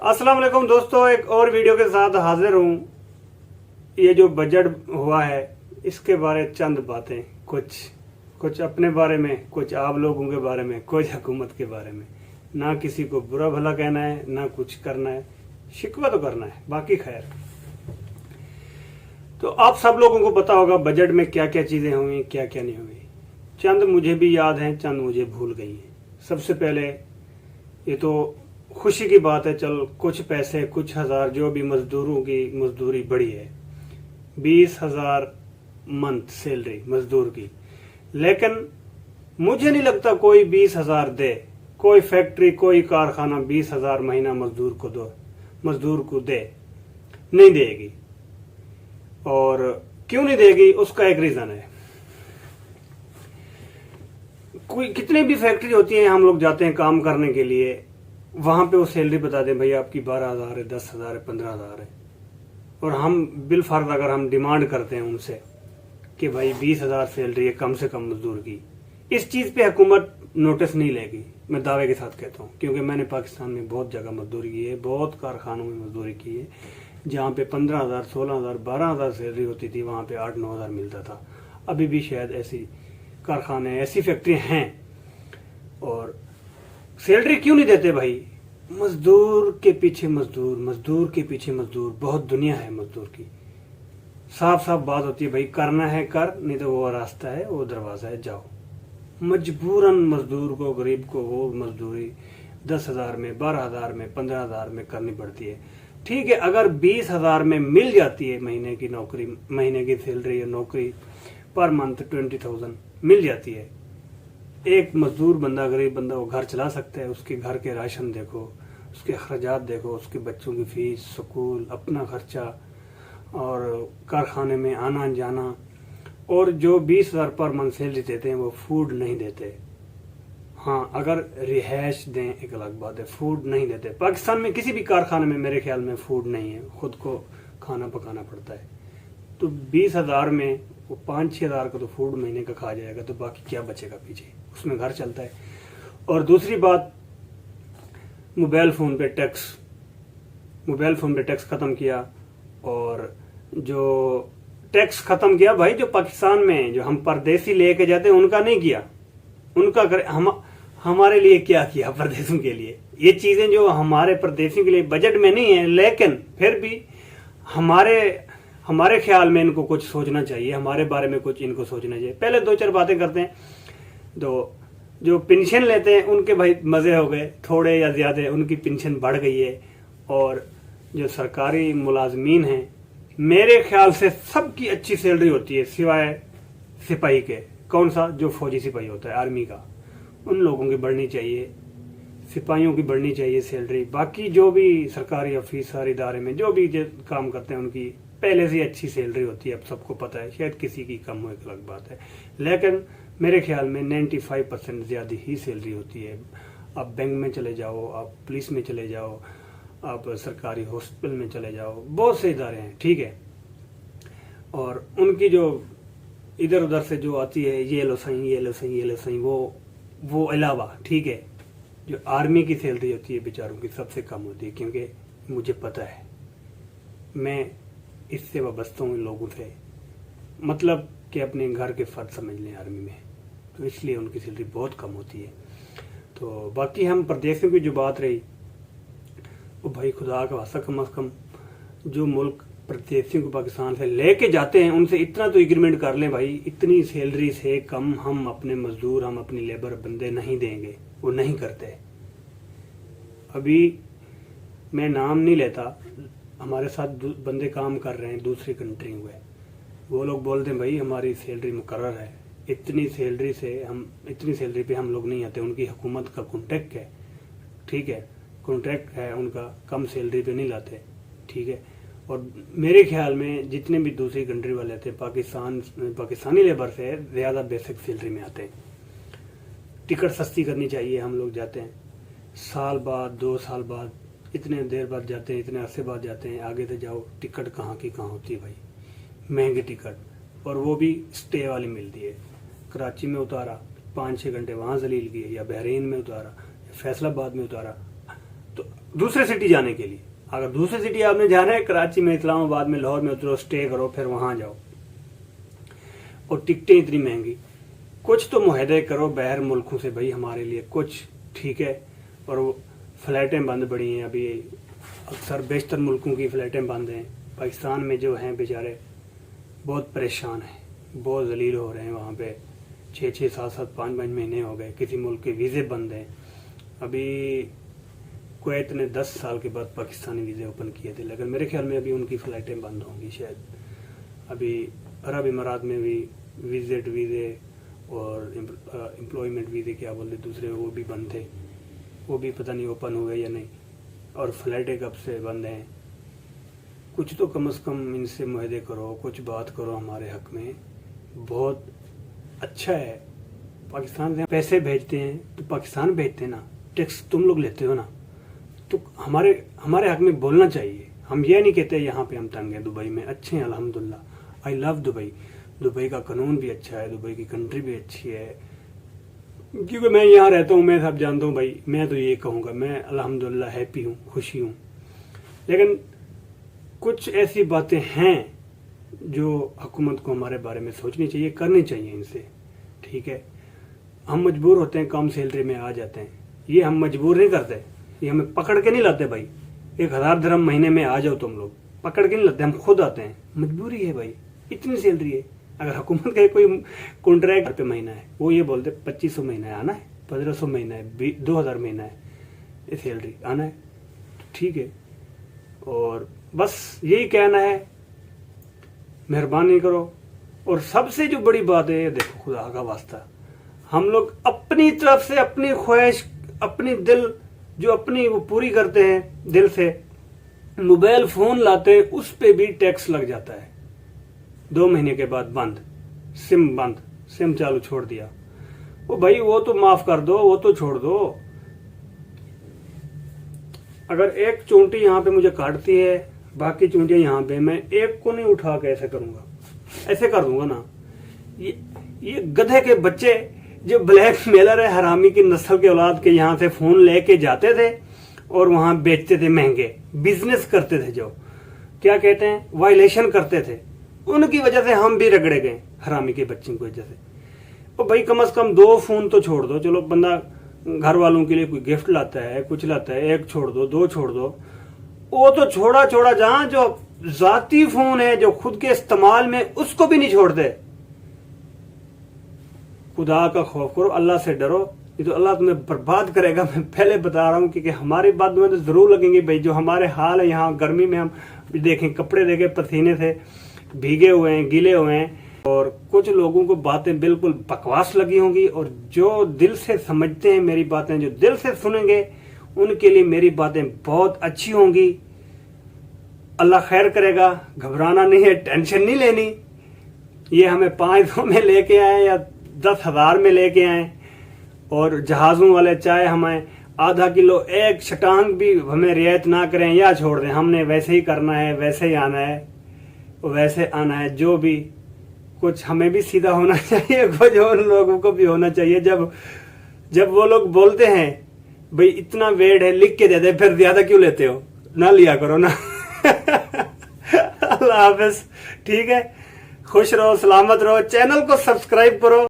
अस्सलाम वालेकुम दोस्तों, एक और वीडियो के साथ हाजिर हूँ। ये जो बजट हुआ है इसके बारे चंद बातें, कुछ अपने बारे में, कुछ आप लोगों के बारे में, कुछ हुकूमत के बारे में। ना किसी को बुरा भला कहना है, ना कुछ करना है, शिकवा तो करना है, बाकी खैर। तो आप सब लोगों को पता होगा बजट में क्या क्या चीजें हुई, क्या क्या नहीं हुई। चंद मुझे भी याद हैं, चंद मुझे भूल गई हैं। सबसे पहले ये तो खुशी की बात है, चल कुछ पैसे, कुछ हजार जो भी मजदूरों की मजदूरी बढ़ी है, 20,000 मंथ सैलरी मजदूर की। लेकिन मुझे नहीं लगता कोई 20,000 दे, कोई फैक्ट्री, कोई कारखाना 20,000 महीना मजदूर को दे, नहीं देगी। और क्यों नहीं देगी उसका एक रीजन है। कोई कितने भी फैक्ट्री होती है, हम लोग जाते हैं काम करने के लिए, वहां पे वो सैलरी बता दें भाई आपकी 12,000 है, 10,000 है, 15,000 है। और हम बिल फर्ज अगर हम डिमांड करते हैं उनसे कि भाई 20,000 सैलरी है कम से कम मजदूर की, इस चीज पे हुकूमत नोटिस नहीं लेगी। मैं दावे के साथ कहता हूँ, क्योंकि मैंने पाकिस्तान में बहुत जगह मजदूरी की है, बहुत कारखानों में मजदूरी की है। जहाँ पे 15,000, 16,000, 12,000 सैलरी होती थी, वहां पे 8-9,000 मिलता था। अभी भी शायद ऐसी कारखाने, ऐसी फैक्ट्री हैं। और सैलरी क्यों नहीं देते भाई? मजदूर के पीछे मजदूर, मजदूर के पीछे मजदूर, बहुत दुनिया है मजदूर की। साफ साफ बात होती है भाई, करना है कर, नहीं तो वो रास्ता है, वो दरवाजा है, जाओ। मजबूरन मजदूर को, गरीब को वो मजदूरी 10,000 में, 12,000 में, 15,000 में करनी पड़ती है। ठीक है, अगर 20,000 में मिल जाती है महीने की नौकरी, महीने की सैलरी या नौकरी पर मंथ 20,000 मिल जाती है, एक मजदूर बंदा, गरीब बंदा वो घर चला सकता है। उसके घर के राशन देखो, उसके अखराजात देखो, उसके बच्चों की फीस, स्कूल, अपना खर्चा और कारखाने में आना जाना। और जो 20,000 पर मंथ सैलरी देते हैं वो फूड नहीं देते। हाँ, अगर रिहायश दें एक अलग बात है, फूड नहीं देते। पाकिस्तान में किसी भी कारखाने में मेरे ख्याल में फूड नहीं है, खुद को खाना पकाना पड़ता है। तो 20,000 में वो 5-6 हज़ार का तो फूड महीने का खा जाएगा, तो बाकी क्या बचेगा पीछे, उसमें घर चलता है। और दूसरी बात, मोबाइल फोन पे टैक्स खत्म किया। और जो टैक्स खत्म किया भाई, जो पाकिस्तान में जो हम परदेसी लेके जाते हैं उनका नहीं किया, हमारे लिए क्या किया परदेशों के लिए। ये चीजें जो हमारे परदेशियों के लिए बजट में नहीं है, लेकिन फिर भी हमारे ख्याल में इनको कुछ सोचना चाहिए, हमारे बारे में कुछ इनको सोचना चाहिए। पहले 2-4 बातें करते हैं। तो जो पेंशन लेते हैं उनके भाई मजे हो गए, थोड़े या ज्यादा उनकी पेंशन बढ़ गई है। और जो सरकारी मुलाजमीन हैं, मेरे ख्याल से सबकी अच्छी सैलरी होती है, सिवाय सिपाही के। कौन सा? जो फौजी सिपाही होता है, आर्मी का, उन लोगों की बढ़नी चाहिए, सिपाहियों की बढ़नी चाहिए सैलरी। बाकी जो भी सरकारी ऑफिसर इदारे में जो भी काम करते हैं उनकी पहले से अच्छी सैलरी होती है, अब सबको पता है। शायद किसी की कम हो, एक अलग बात है, लेकिन मेरे ख्याल में 95% ज्यादा ही सैलरी होती है। आप बैंक में चले जाओ, आप पुलिस में चले जाओ, आप सरकारी हॉस्पिटल में चले जाओ, बहुत से इदारे हैं, ठीक है। और उनकी जो इधर उधर से जो आती है, ये लो सही, वो अलावा, ठीक है। जो आर्मी की सैलरी होती है बेचारों की सबसे कम होती है, क्योंकि मुझे पता है, मैं इससे वाबस्ता हूँ इन लोगों से, मतलब कि अपने घर के फर्ज समझ लें आर्मी में, तो इसलिए उनकी सैलरी बहुत कम होती है। तो बाकी हम परदेशियों की जो बात रही, वो भाई खुदा का वास्ता, कम से कम जो मुल्क परदेशियों को पाकिस्तान से लेके जाते हैं उनसे इतना तो एग्रीमेंट कर लें भाई, इतनी सैलरी से कम हम अपने मजदूर, हम अपनी लेबर बंदे नहीं देंगे। वो नहीं करते। अभी मैं नाम नहीं लेता, हमारे साथ बंदे काम कर रहे हैं दूसरी कंट्री हुए, वो लोग बोलते हैं भाई हमारी सैलरी मुकर्रर है, इतनी सैलरी पे हम लोग नहीं आते। उनकी हुकूमत का कॉन्ट्रैक्ट है, ठीक है, कॉन्ट्रैक्ट है उनका, कम सैलरी पे नहीं लाते, ठीक है। और मेरे ख्याल में जितने भी दूसरी कंट्री वाले थे, पाकिस्तानी लेबर से ज्यादा बेसिक सैलरी में आते हैं। टिकट सस्ती करनी चाहिए, हम लोग जाते हैं साल बाद, 2 साल बाद, इतने देर बाद जाते हैं, इतने अरसे बाद जाते हैं। आगे से जाओ, टिकट कहाँ की कहाँ होती है भाई, महंगी टिकट, और वो भी स्टे वाली मिलती है। कराची में उतारा, 5-6 घंटे वहाँ जलील किए, या बहरीन में उतारा, या फैसलाबाद में उतारा, तो दूसरे सिटी जाने के लिए। अगर दूसरी सिटी आपने जाना है, कराची में, इस्लामाबाद में, लाहौर में उतरो, स्टे करो, फिर वहां जाओ, और टिकटें इतनी महंगी। कुछ तो मुआहदे करो बाहर मुल्कों से भाई हमारे लिए कुछ, ठीक है। और वो फ्लाइटें बंद पड़ी हैं अभी, अक्सर बेशतर मुल्कों की फ्लाइटें बंद हैं। पाकिस्तान में जो हैं बेचारे बहुत परेशान हैं, बहुत जलील हो रहे हैं वहाँ पे। 6-6, 7-7, 5-5 महीने हो गए, किसी मुल्क के वीज़े बंद हैं। अभी कुवैत ने 10 साल के बाद पाकिस्तानी वीज़े ओपन किए थे, लेकिन मेरे ख्याल में अभी उनकी फ़्लाइटें बंद होंगी शायद। अभी अरब इमारात में भी विजिट वीज़े और एम्प्लॉयमेंट वीज़े क्या बोलते दूसरे, वो भी बंद थे, वो भी पता नहीं ओपन हुए या नहीं। और फ्लाइटें कब से बंद हैं। कुछ तो कम से कम इनसे मुआहदे करो, कुछ बात करो हमारे हक में। बहुत अच्छा है, पाकिस्तान से पैसे भेजते हैं तो पाकिस्तान भेजते हैं ना, टैक्स तुम लोग लेते हो ना, तो हमारे हक में बोलना चाहिए। हम ये नहीं कहते यहाँ पे हम तंग हैं, दुबई में अच्छे हैं अल्हम्दुलिल्लाह। I love Dubai. दुबई का कानून भी अच्छा है, दुबई की कंट्री भी अच्छी है, क्योंकि मैं यहाँ रहता हूँ, मैं सब जानता हूँ भाई। मैं तो ये कहूँगा, मैं अल्हम्दुलिल्लाह हैप्पी हूँ, खुशी हूँ। लेकिन कुछ ऐसी बातें हैं जो हुकूमत को हमारे बारे में सोचनी चाहिए, करनी चाहिए इनसे, ठीक है। हम मजबूर होते हैं, कम सैलरी में आ जाते हैं, ये हम मजबूर नहीं करते, ये हमें पकड़ के नहीं लाते भाई। 1000 दिरहम महीने में आ जाओ तुम लोग, पकड़ के नहीं लाते, हम खुद आते हैं। मजबूरी है भाई, इतनी सैलरी है। अगर हुकूमत का कोई कॉन्ट्रैक्ट पे महीना है, वो ये बोलते 2500 महीना है आना है, 1500 महीना है, 2000 महीना है, ये सैलरी आना है, ठीक है। और बस यही कहना है, मेहरबानी करो। और सबसे जो बड़ी बात है, देखो खुदा का वास्ता, हम लोग अपनी तरफ से अपनी ख्वाहिश, अपनी दिल जो अपनी वो पूरी करते हैं दिल से, मोबाइल फोन लाते हैं, उस पे भी टैक्स लग जाता है। 2 महीने के बाद बंद, सिम चालू छोड़ दिया। वो भाई वो तो माफ कर दो, वो तो छोड़ दो। अगर एक चूंटी यहाँ पे मुझे काटती है, बाकी चूंटियां यहाँ पे, मैं एक को नहीं उठा के ऐसे करूंगा, ऐसे कर दूंगा ना। ये गधे के बच्चे जो ब्लैक मेलर है, हरामी की नस्ल के औलाद के, यहाँ से फोन लेके जाते थे और वहां बेचते थे, महंगे बिजनेस करते थे, जो क्या कहते हैं वायलेशन करते थे, उनकी वजह से हम भी रगड़े गए, हरामी के बच्चों की वजह से। और भाई कम से कम 2 फोन तो छोड़ दो, चलो बंदा घर वालों के लिए कोई गिफ्ट लाता है, कुछ लाता है, 1 छोड़ दो, 2 छोड़ दो, वो तो छोड़ा जहां जो जाती फोन है जो खुद के इस्तेमाल में, उसको भी नहीं छोड़ते। खुदा का खौफ करो, अल्लाह से डरो, ये तो अल्लाह तुम्हें बर्बाद करेगा। मैं पहले बता रहा हूँ, क्योंकि हमारी बात में तो जरूर लगेंगे भाई। जो हमारे हाल है यहाँ गर्मी में, हम देखें कपड़े देखे पसीने से भीगे हुए हैं, गीले हुए हैं, और कुछ लोगों को बातें बिल्कुल बकवास लगी होंगी। और जो दिल से समझते हैं मेरी बातें, जो दिल से सुनेंगे, उनके लिए मेरी बातें बहुत अच्छी होंगी। अल्लाह खैर करेगा, घबराना नहीं है, टेंशन नहीं लेनी। ये हमें 500 में लेके आए या 10,000 में लेके आए, और जहाजों वाले चाहे हमें आधा किलो 1 शटांग भी हमें रियायत ना करें या छोड़ दें, हमने वैसे ही करना है, वैसे ही आना है, वैसे आना है। जो भी कुछ हमें भी सीधा होना चाहिए, कुछ और लोगों को भी होना चाहिए। जब वो लोग बोलते हैं भाई इतना वेट है, लिख के दे दे, फिर ज्यादा क्यों लेते हो, ना लिया करो ना। अल्लाह हाफिज, ठीक है, खुश रहो, सलामत रहो, चैनल को सब्सक्राइब करो।